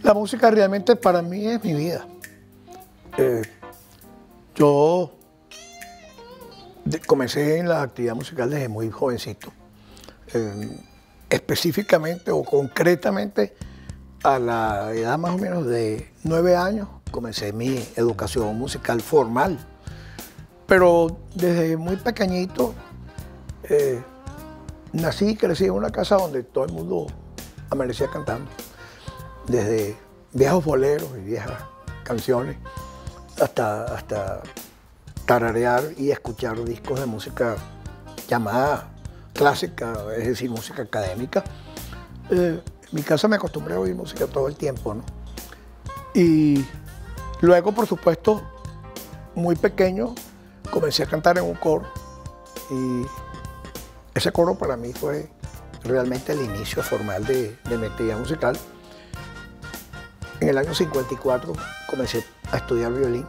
La música realmente para mí es mi vida. Yo comencé en la actividad musical desde muy jovencito. Específicamente o concretamente a la edad más o menos de 9 años comencé mi educación musical formal. Pero desde muy pequeñito nací y crecí en una casa donde todo el mundo amanecía cantando. Desde viejos boleros y viejas canciones hasta tararear y escuchar discos de música llamada clásica, es decir, música académica. En mi casa me acostumbré a oír música todo el tiempo, ¿no? Y luego, por supuesto, muy pequeño, comencé a cantar en un coro y ese coro para mí fue realmente el inicio formal de mi actividad musical. En el año 54 comencé a estudiar violín,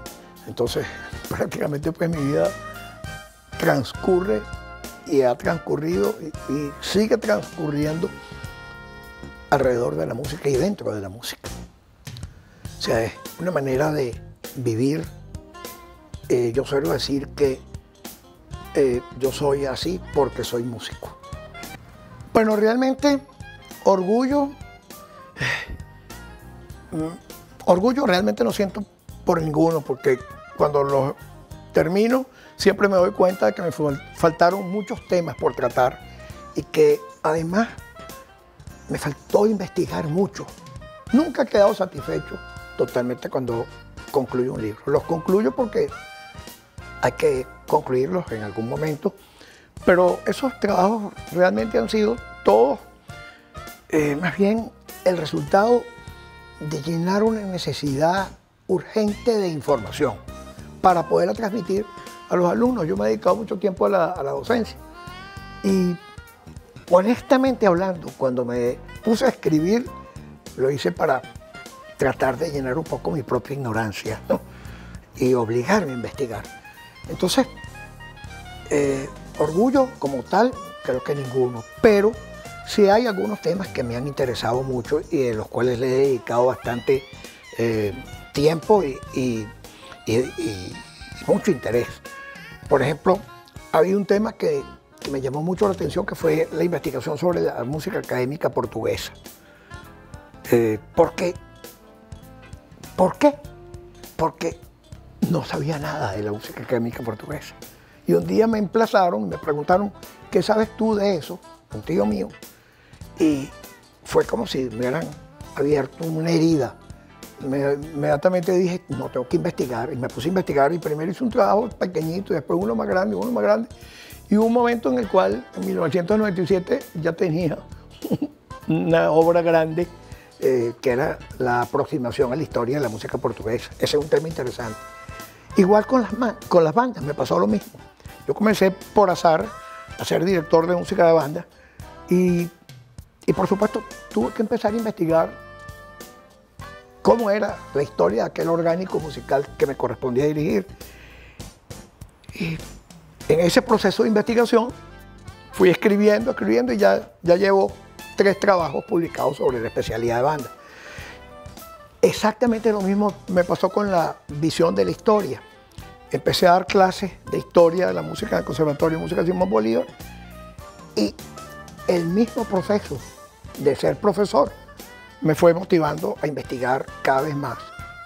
entonces prácticamente pues mi vida transcurre y ha transcurrido y sigue transcurriendo alrededor de la música y dentro de la música. O sea, es una manera de vivir. Yo suelo decir que yo soy así porque soy músico. Bueno, realmente orgullo realmente no siento por ninguno, porque cuando lo termino siempre me doy cuenta de que me faltaron muchos temas por tratar y que además me faltó investigar mucho. Nunca he quedado satisfecho totalmente cuando concluyo un libro. Los concluyo porque hay que concluirlos en algún momento, pero esos trabajos realmente han sido todos más bien el resultado de llenar una necesidad urgente de información para poderla transmitir a los alumnos. Yo me he dedicado mucho tiempo a la docencia y honestamente hablando, cuando me puse a escribir, lo hice para tratar de llenar un poco mi propia ignorancia, ¿no? Y obligarme a investigar. Entonces, orgullo como tal, creo que ninguno, pero sí hay algunos temas que me han interesado mucho y de los cuales le he dedicado bastante tiempo y mucho interés. Por ejemplo, había un tema que me llamó mucho la atención, que fue la investigación sobre la música académica portuguesa. ¿Por qué? ¿Por qué? Porque no sabía nada de la música académica portuguesa. Y un día me emplazaron y me preguntaron, ¿qué sabes tú de eso? Un tío mío. Y fue como si me hubieran abierto una herida. Inmediatamente dije, no, tengo que investigar. Y me puse a investigar y primero hice un trabajo pequeñito y después uno más grande, uno más grande. Y hubo un momento en el cual, en 1997, ya tenía una obra grande que era la aproximación a la historia de la música portuguesa. Ese es un tema interesante. Igual con las bandas me pasó lo mismo. Yo comencé por azar a ser director de música de banda y por supuesto tuve que empezar a investigar cómo era la historia de aquel orgánico musical que me correspondía dirigir. Y en ese proceso de investigación fui escribiendo y ya llevo 3 trabajos publicados sobre la especialidad de banda. Exactamente lo mismo me pasó con la visión de la historia. Empecé a dar clases de historia de la música en el Conservatorio de Música Simón Bolívar y el mismo proceso de ser profesor me fue motivando a investigar cada vez más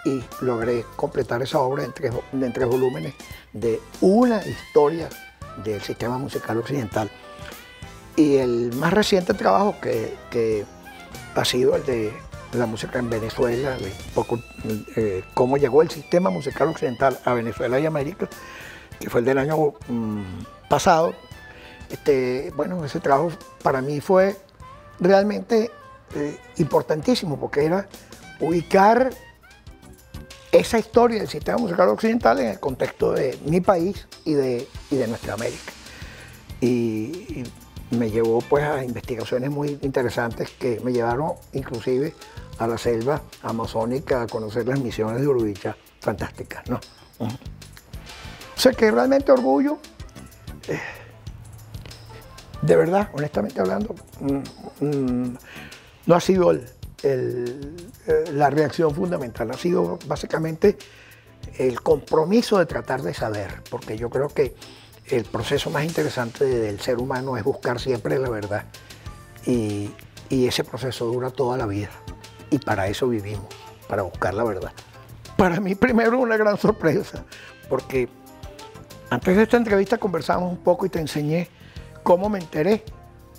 y logré completar esa obra en 3 volúmenes de una historia del sistema musical occidental. Y el más reciente trabajo que ha sido el de la música en Venezuela, cómo llegó el sistema musical occidental a Venezuela y América, que fue el del año pasado. Bueno, ese trabajo para mí fue realmente importantísimo porque era ubicar esa historia del sistema musical occidental en el contexto de mi país y de nuestra América. Y me llevó pues a investigaciones muy interesantes que me llevaron inclusive a la selva amazónica a conocer las misiones de Urubichá, fantásticas, ¿no? O sea que realmente orgullo, de verdad, honestamente hablando, no ha sido la reacción fundamental. Ha sido básicamente el compromiso de tratar de saber, porque yo creo que el proceso más interesante del ser humano es buscar siempre la verdad. Y ese proceso dura toda la vida. Y para eso vivimos, para buscar la verdad. Para mí primero una gran sorpresa, porque antes de esta entrevista conversamos un poco y te enseñé cómo me enteré.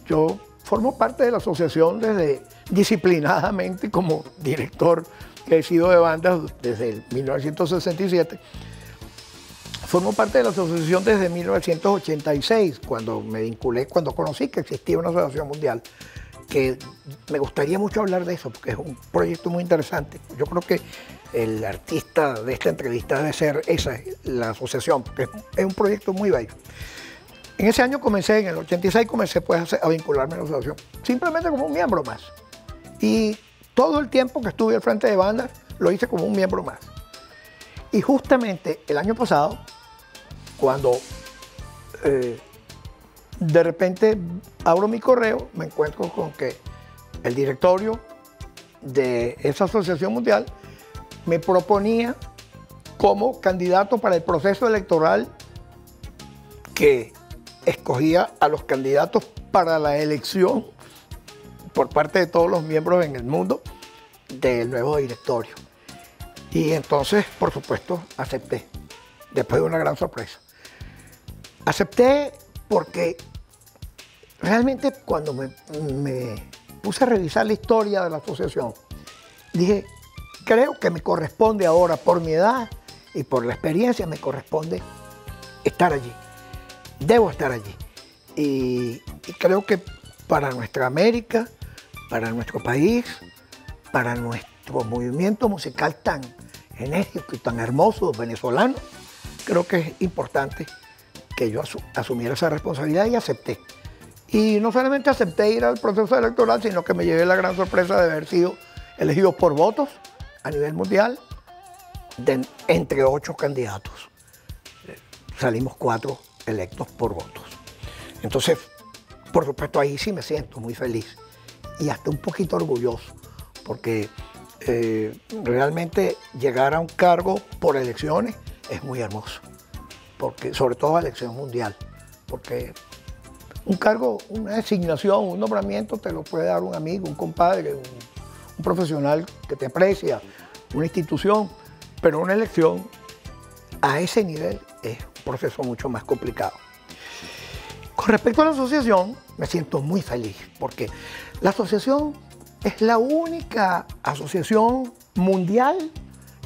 Yo formo parte de la asociación desde disciplinadamente como director que he sido de bandas desde el 1967. Formo parte de la asociación desde 1986, cuando me vinculé, cuando conocí que existía una asociación mundial, que me gustaría mucho hablar de eso, porque es un proyecto muy interesante. Yo creo que el artista de esta entrevista debe ser esa, la asociación, porque es un proyecto muy bello. En ese año comencé, en el 86 comencé pues a vincularme a la asociación, simplemente como un miembro más. Y todo el tiempo que estuve al frente de bandas, lo hice como un miembro más. Y justamente el año pasado, cuando de repente abro mi correo, me encuentro con que el directorio de esa asociación mundial me proponía como candidato para el proceso electoral que escogía a los candidatos para la elección por parte de todos los miembros en el mundo del nuevo directorio. Y entonces, por supuesto, acepté, después de una gran sorpresa. Acepté porque realmente cuando me puse a revisar la historia de la asociación, dije, creo que me corresponde ahora, por mi edad y por la experiencia, me corresponde estar allí. Debo estar allí. Y creo que para nuestra América, para nuestro país, para nuestro movimiento musical tan enérgico y tan hermoso venezolano, creo que es importante que yo asumiera esa responsabilidad y acepté. Y no solamente acepté ir al proceso electoral, sino que me llevé la gran sorpresa de haber sido elegido por votos a nivel mundial entre 8 candidatos. Salimos 4 electos por votos. Entonces, por supuesto, ahí sí me siento muy feliz y hasta un poquito orgulloso, porque realmente llegar a un cargo por elecciones es muy hermoso, porque, sobre todo a elección mundial, porque un cargo, una designación, un nombramiento te lo puede dar un amigo, un compadre, un profesional que te aprecia, una institución, pero una elección a ese nivel es un proceso mucho más complicado. Con respecto a la asociación, me siento muy feliz, porque la asociación es la única asociación mundial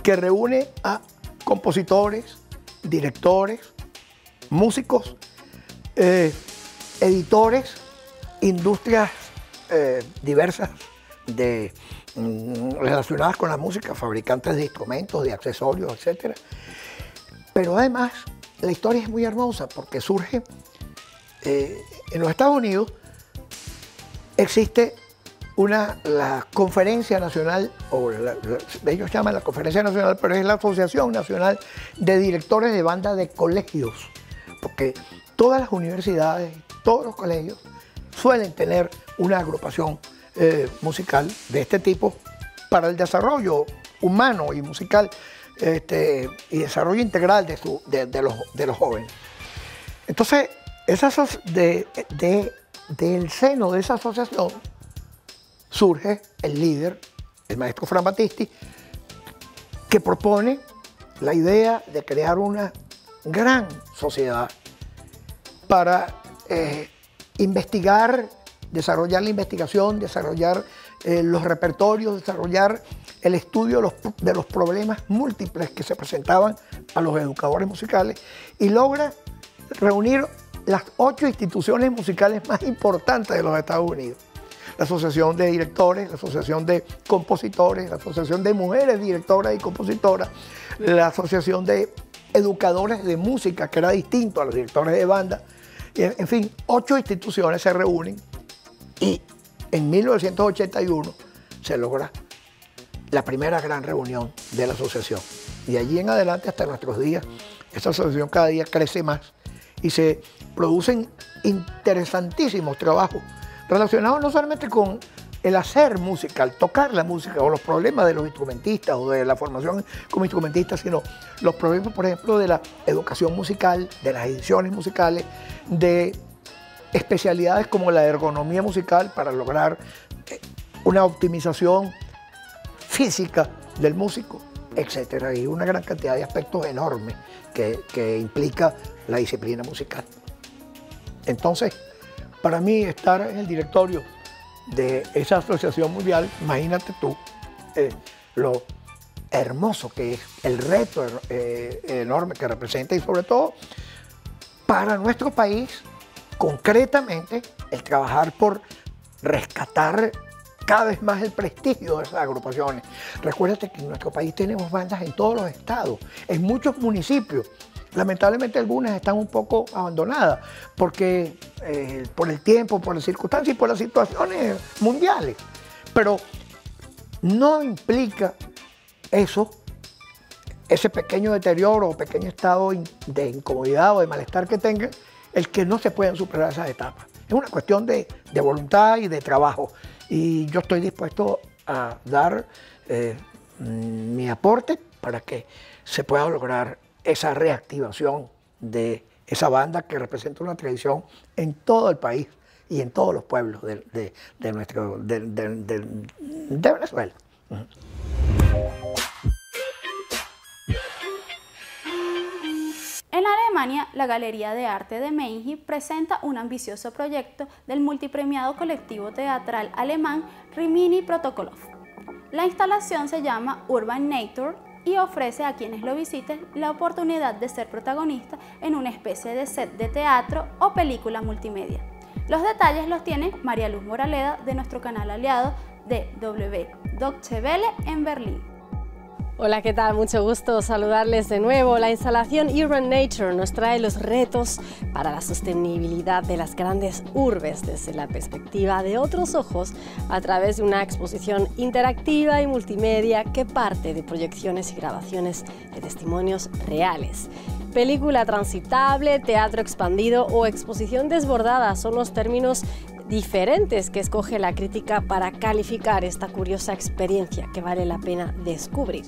que reúne a compositores, directores, músicos, editores, industrias diversas relacionadas con la música, fabricantes de instrumentos, de accesorios, etc. Pero además, la historia es muy hermosa porque surge en los Estados Unidos. Existe la Conferencia Nacional, o ellos llaman la Conferencia Nacional, pero es la Asociación Nacional de Directores de Banda de Colegios, porque todas las universidades, todos los colegios suelen tener una agrupación musical de este tipo para el desarrollo humano y musical y desarrollo integral de los jóvenes. Entonces, del seno de esa asociación surge el líder, el maestro Fran Battisti, que propone la idea de crear una gran sociedad para investigar, desarrollar la investigación, desarrollar los repertorios, desarrollar el estudio de los problemas múltiples que se presentaban a los educadores musicales, y logra reunir las 8 instituciones musicales más importantes de los Estados Unidos. La Asociación de Directores, la Asociación de Compositores, la Asociación de Mujeres Directoras y Compositoras, la Asociación de Educadores de Música, que era distinto a los directores de banda. En fin, 8 instituciones se reúnen y en 1981 se logra la primera gran reunión de la asociación. Y de allí en adelante hasta nuestros días, esta asociación cada día crece más y se producen interesantísimos trabajos relacionados no solamente con el hacer música, el tocar la música, o los problemas de los instrumentistas o de la formación como instrumentistas, sino los problemas, por ejemplo, de la educación musical, de las ediciones musicales, de especialidades como la ergonomía musical para lograr una optimización física del músico, etcétera, y una gran cantidad de aspectos enormes que implica la disciplina musical. Entonces, para mí estar en el directorio de esa asociación mundial, imagínate tú lo hermoso que es, el reto enorme que representa, y sobre todo para nuestro país, concretamente, el trabajar por rescatar cada vez más el prestigio de esas agrupaciones. Recuérdate que en nuestro país tenemos bandas en todos los estados, en muchos municipios. Lamentablemente algunas están un poco abandonadas porque por el tiempo, por las circunstancias y por las situaciones mundiales. Pero no implica eso, ese pequeño deterioro o pequeño estado de incomodidad o de malestar que tengan, el que no se puedan superar esas etapas. Es una cuestión de voluntad y de trabajo. Y yo estoy dispuesto a dar mi aporte para que se pueda lograr esa reactivación de esa banda que representa una tradición en todo el país y en todos los pueblos de Venezuela. En Alemania, la Galería de Arte de Mannheim presenta un ambicioso proyecto del multipremiado colectivo teatral alemán Rimini Protokolov. La instalación se llama Urban Nature y ofrece a quienes lo visiten la oportunidad de ser protagonista en una especie de set de teatro o película multimedia. Los detalles los tiene María Luz Moraleda de nuestro canal aliado de Deutsche Welle en Berlín. Hola, ¿qué tal? Mucho gusto saludarles de nuevo. La instalación Urban Nature nos trae los retos para la sostenibilidad de las grandes urbes desde la perspectiva de otros ojos a través de una exposición interactiva y multimedia que parte de proyecciones y grabaciones de testimonios reales. Película transitable, teatro expandido o exposición desbordada son los términos diferentes que escoge la crítica para calificar esta curiosa experiencia que vale la pena descubrir.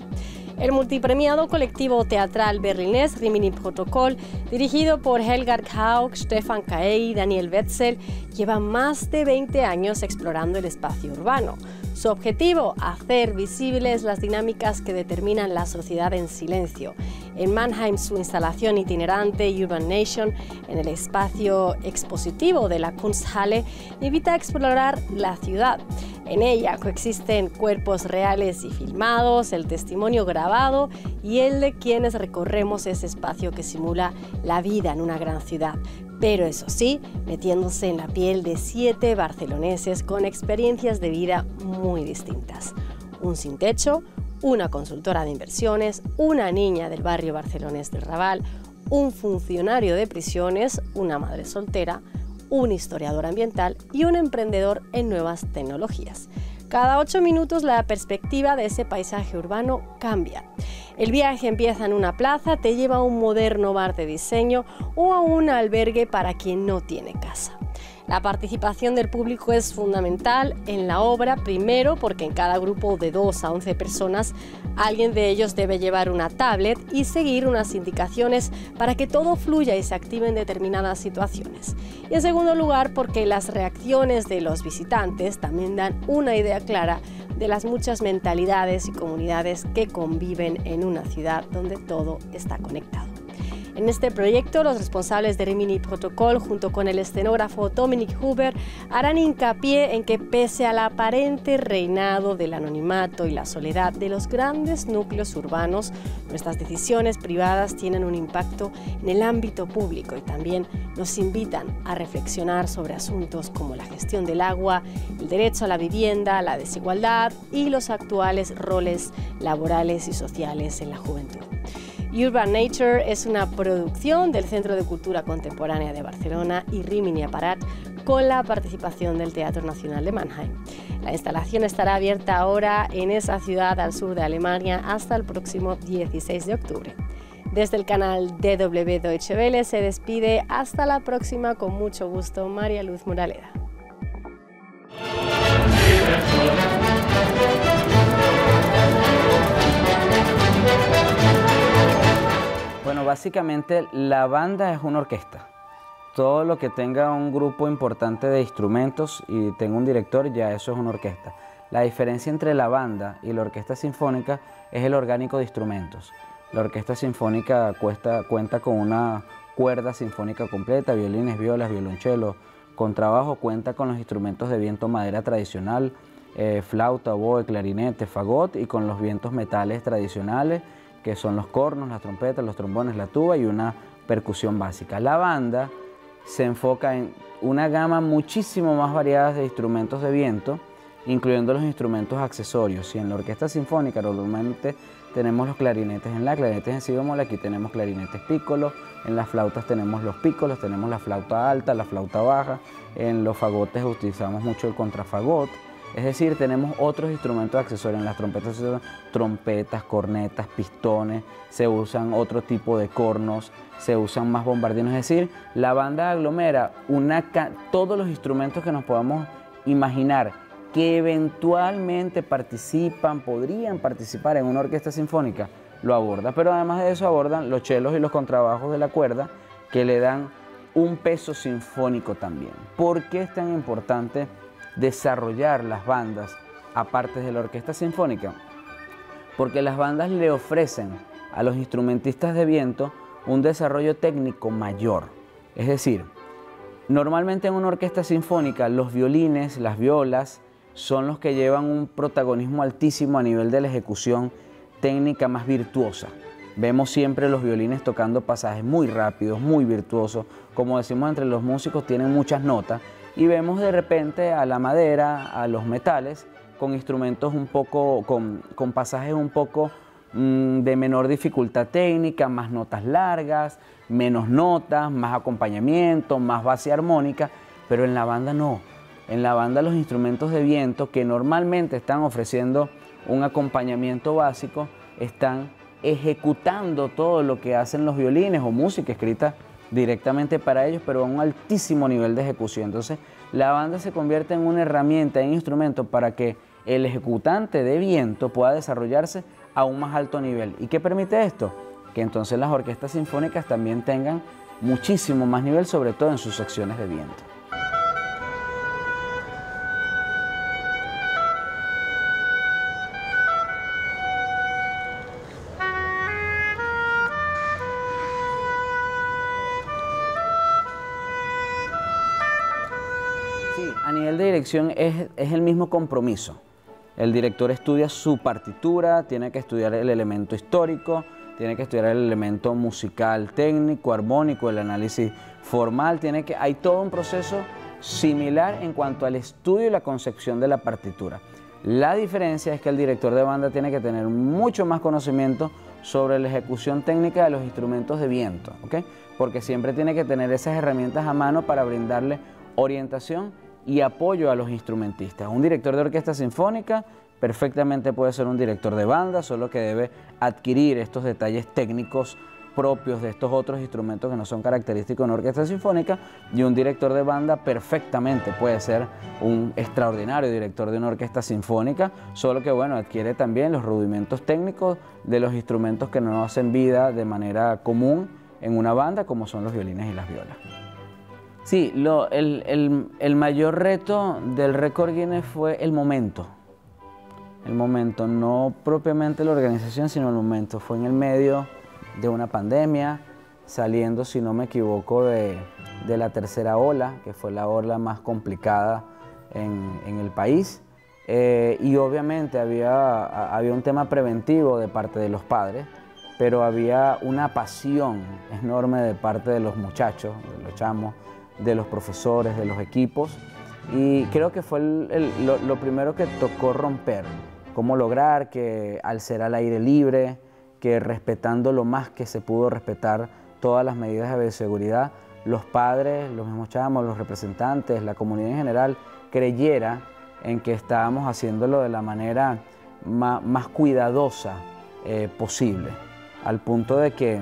El multipremiado colectivo teatral berlinés Rimini Protokoll, dirigido por Helga Haug, Stefan Kaegi y Daniel Wetzel, lleva más de 20 años explorando el espacio urbano. Su objetivo, hacer visibles las dinámicas que determinan la sociedad en silencio. En Mannheim, su instalación itinerante Urban Nation, en el espacio expositivo de la Kunsthalle, invita a explorar la ciudad. En ella coexisten cuerpos reales y filmados, el testimonio grabado y el de quienes recorremos ese espacio que simula la vida en una gran ciudad. Pero eso sí, metiéndose en la piel de 7 barceloneses con experiencias de vida muy distintas. Un sin techo, una consultora de inversiones, una niña del barrio barcelonés del Raval, un funcionario de prisiones, una madre soltera, un historiador ambiental y un emprendedor en nuevas tecnologías. Cada 8 minutos la perspectiva de ese paisaje urbano cambia. El viaje empieza en una plaza, te lleva a un moderno bar de diseño o a un albergue para quien no tiene casa. La participación del público es fundamental en la obra, primero porque en cada grupo de 2 a 11 personas alguien de ellos debe llevar una tablet y seguir unas indicaciones para que todo fluya y se activen determinadas situaciones. Y en segundo lugar porque las reacciones de los visitantes también dan una idea clara de las muchas mentalidades y comunidades que conviven en una ciudad donde todo está conectado. En este proyecto, los responsables de Rimini Protokoll, junto con el escenógrafo Dominik Huber, harán hincapié en que pese al aparente reinado del anonimato y la soledad de los grandes núcleos urbanos, nuestras decisiones privadas tienen un impacto en el ámbito público y también nos invitan a reflexionar sobre asuntos como la gestión del agua, el derecho a la vivienda, la desigualdad y los actuales roles laborales y sociales en la juventud. Urban Nature es una producción del Centro de Cultura Contemporánea de Barcelona y Rimini Aparat con la participación del Teatro Nacional de Mannheim. La instalación estará abierta ahora en esa ciudad al sur de Alemania hasta el próximo 16 de octubre. Desde el canal DW Deutsche Welle se despide hasta la próxima, con mucho gusto, María Luz Moraleda. básicamente la banda es una orquesta. Todo lo que tenga un grupo importante de instrumentos y tenga un director, ya eso es una orquesta. La diferencia entre la banda y la orquesta sinfónica es el orgánico de instrumentos. La orquesta sinfónica cuenta con una cuerda sinfónica completa, violines, violas, violonchelo, contrabajo, cuenta con los instrumentos de viento madera tradicional, flauta, oboe, clarinete, fagot, y con los vientos metales tradicionales, que son los cornos, las trompetas, los trombones, la tuba y una percusión básica. La banda se enfoca en una gama muchísimo más variada de instrumentos de viento, incluyendo los instrumentos accesorios. Y en la orquesta sinfónica normalmente tenemos los clarinetes en la, clarinetes en si bemol, aquí tenemos clarinetes piccolo, en las flautas tenemos los pícolos, tenemos la flauta alta, la flauta baja, en los fagotes utilizamos mucho el contrafagot, es decir, tenemos otros instrumentos accesorios. En las trompetas se usan trompetas, cornetas, pistones, se usan otro tipo de cornos, se usan más bombardinos, es decir, la banda aglomera todos los instrumentos que nos podamos imaginar que eventualmente podrían participar en una orquesta sinfónica, lo aborda, pero además de eso abordan los chelos y los contrabajos de la cuerda, que le dan un peso sinfónico también. ¿Por qué es tan importante desarrollar las bandas aparte de la orquesta sinfónica? Porque las bandas le ofrecen a los instrumentistas de viento un desarrollo técnico mayor. Es decir, normalmente en una orquesta sinfónica los violines, las violas, son los que llevan un protagonismo altísimo a nivel de la ejecución técnica más virtuosa. Vemos siempre los violines tocando pasajes muy rápidos, muy virtuosos. Como decimos entre los músicos, tienen muchas notas. Y vemos de repente a la madera, a los metales, con instrumentos un poco, con pasajes un poco de menor dificultad técnica, más notas largas, menos notas, más acompañamiento, más base armónica, pero en la banda no. En la banda los instrumentos de viento, que normalmente están ofreciendo un acompañamiento básico, están ejecutando todo lo que hacen los violines o música escrita directamente para ellos, pero a un altísimo nivel de ejecución. Entonces, la banda se convierte en una herramienta, en instrumento para que el ejecutante de viento pueda desarrollarse a un más alto nivel. ¿Y qué permite esto? Que entonces las orquestas sinfónicas también tengan muchísimo más nivel, sobre todo en sus secciones de viento. A nivel de dirección es el mismo compromiso. El director estudia su partitura, tiene que estudiar el elemento histórico, tiene que estudiar el elemento musical, técnico, armónico, el análisis formal, hay todo un proceso similar en cuanto al estudio y la concepción de la partitura. La diferencia es que el director de banda tiene que tener mucho más conocimiento sobre la ejecución técnica de los instrumentos de viento, ¿ok? Porque siempre tiene que tener esas herramientas a mano para brindarle orientación y apoyo a los instrumentistas. Un director de orquesta sinfónica perfectamente puede ser un director de banda, solo que debe adquirir estos detalles técnicos propios de estos otros instrumentos que no son característicos de una orquesta sinfónica, y un director de banda perfectamente puede ser un extraordinario director de una orquesta sinfónica, solo que bueno, adquiere también los rudimentos técnicos de los instrumentos que no hacen vida de manera común en una banda, como son los violines y las violas. Sí, el mayor reto del récord Guinness fue el momento. El momento, no propiamente la organización, sino el momento. Fue en el medio de una pandemia, saliendo, si no me equivoco, de la tercera ola, que fue la ola más complicada en el país. Y obviamente había un tema preventivo de parte de los padres, pero había una pasión enorme de parte de los muchachos, de los chamos, de los profesores, de los equipos, y creo que fue lo primero que tocó romper, cómo lograr que al ser al aire libre, que respetando lo más que se pudo respetar todas las medidas de bioseguridad, los padres, los mismos chamos, los representantes, la comunidad en general, creyera en que estábamos haciéndolo de la manera más cuidadosa posible, al punto de que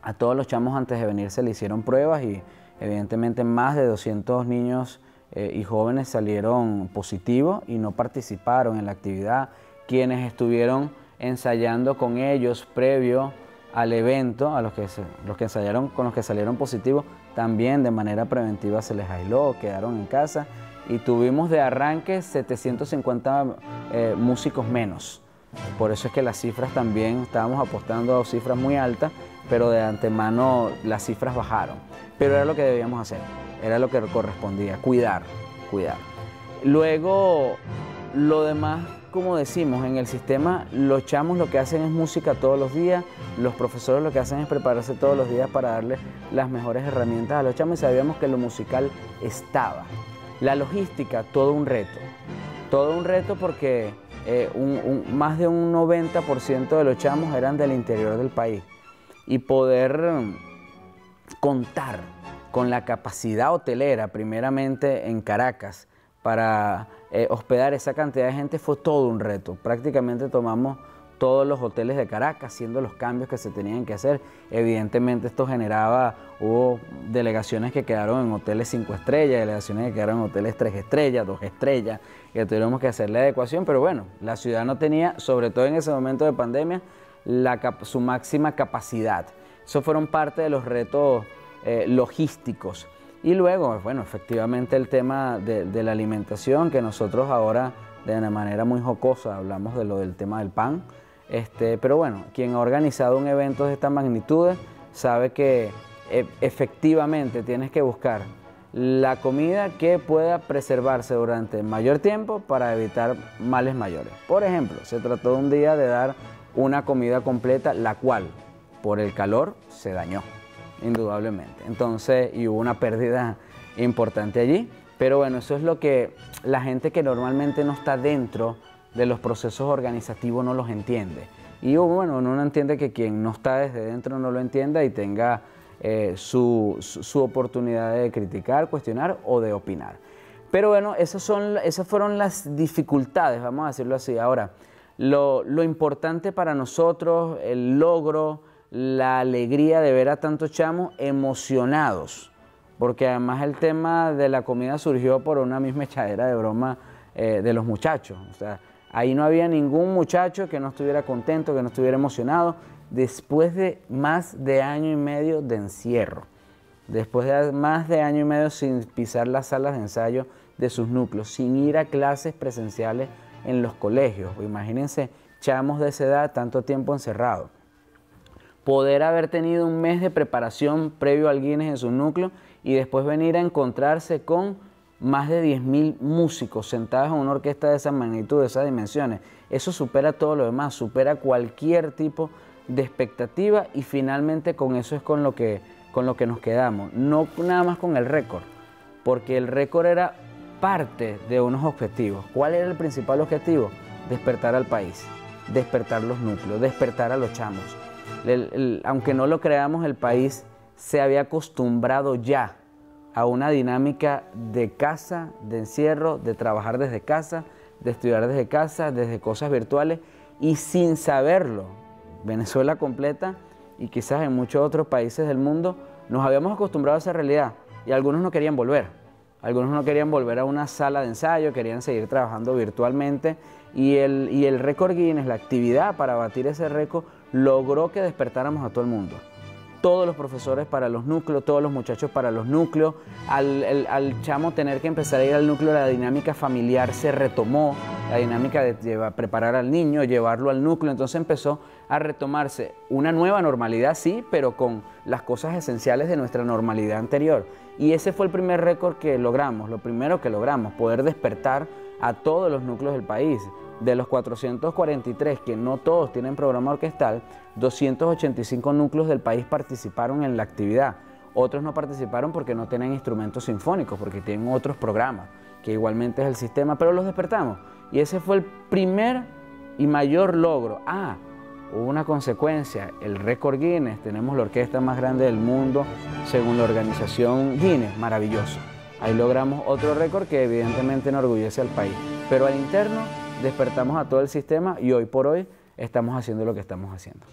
a todos los chamos antes de venir se le hicieron pruebas y evidentemente más de 200 niños y jóvenes salieron positivos y no participaron en la actividad. Quienes estuvieron ensayando con ellos previo al evento, a los que ensayaron, con los que salieron positivos, también de manera preventiva se les aisló, quedaron en casa y tuvimos de arranque 750 músicos menos. Por eso es que las cifras también, estábamos apostando a cifras muy altas, pero de antemano las cifras bajaron. Pero era lo que debíamos hacer, era lo que correspondía, cuidar. Luego, lo demás, como decimos, en el sistema los chamos lo que hacen es música todos los días, los profesores lo que hacen es prepararse todos los días para darle las mejores herramientas a los chamos y sabíamos que lo musical estaba. La logística, todo un reto porque más de un 90% de los chamos eran del interior del país y poder contar con la capacidad hotelera, primeramente en Caracas, para hospedar esa cantidad de gente fue todo un reto. Prácticamente tomamos todos los hoteles de Caracas, haciendo los cambios que se tenían que hacer. Evidentemente esto hubo delegaciones que quedaron en hoteles 5 estrellas, delegaciones que quedaron en hoteles 3 estrellas, 2 estrellas, que tuvimos que hacer la adecuación, pero bueno, la ciudad no tenía, sobre todo en ese momento de pandemia, su máxima capacidad. Eso fueron parte de los retos logísticos. Y luego, bueno, efectivamente el tema de la alimentación, que nosotros ahora de una manera muy jocosa hablamos de lo del tema del pan. Pero bueno, quien ha organizado un evento de esta magnitud sabe que efectivamente tienes que buscar la comida que pueda preservarse durante mayor tiempo para evitar males mayores. Por ejemplo, se trató un día de dar una comida completa, la cual por el calor se dañó, indudablemente. Entonces, y hubo una pérdida importante allí. Pero bueno, eso es lo que la gente que normalmente no está dentro de los procesos organizativos no los entiende. Y bueno, uno no entiende que quien no está desde dentro no lo entienda y tenga su oportunidad de criticar, cuestionar o de opinar. Pero bueno, esas fueron las dificultades, vamos a decirlo así. Ahora, lo importante para nosotros, el logro, la alegría de ver a tantos chamos emocionados, porque además el tema de la comida surgió por una misma echadera de broma de los muchachos. O sea, ahí no había ningún muchacho que no estuviera contento, que no estuviera emocionado, después de más de año y medio de encierro, después de más de año y medio sin pisar las salas de ensayo de sus núcleos, sin ir a clases presenciales en los colegios. Imagínense, chamos de esa edad, tanto tiempo encerrados. Poder haber tenido un mes de preparación previo al Guinness en su núcleo y después venir a encontrarse con más de 10.000 músicos sentados en una orquesta de esa magnitud, de esas dimensiones. Eso supera todo lo demás, supera cualquier tipo de expectativa y finalmente con eso es con lo que nos quedamos. No nada más con el récord, porque el récord era parte de unos objetivos. ¿Cuál era el principal objetivo? Despertar al país, despertar los núcleos, despertar a los chamos. Aunque no lo creamos, el país se había acostumbrado ya a una dinámica de casa, de encierro, de trabajar desde casa, de estudiar desde casa, desde cosas virtuales y sin saberlo, Venezuela completa y quizás en muchos otros países del mundo nos habíamos acostumbrado a esa realidad y algunos no querían volver. Algunos no querían volver a una sala de ensayo, querían seguir trabajando virtualmente y el récord Guinness, la actividad para batir ese récord, logró que despertáramos a todo el mundo. Todos los profesores para los núcleos, todos los muchachos para los núcleos, al chamo tener que empezar a ir al núcleo, la dinámica familiar se retomó, la dinámica de preparar al niño, llevarlo al núcleo, entonces empezó a retomarse una nueva normalidad, sí, pero con las cosas esenciales de nuestra normalidad anterior. Y ese fue el primer récord que logramos, lo primero que logramos, poder despertar a todos los núcleos del país. De los 443, que no todos tienen programa orquestal, 285 núcleos del país participaron en la actividad. Otros no participaron porque no tienen instrumentos sinfónicos, porque tienen otros programas, que igualmente es el sistema, pero los despertamos. Y ese fue el primer y mayor logro. Hubo una consecuencia, el récord Guinness, tenemos la orquesta más grande del mundo, según la organización Guinness, maravilloso. Ahí logramos otro récord que evidentemente enorgullece al país, pero al interno despertamos a todo el sistema y hoy por hoy estamos haciendo lo que estamos haciendo.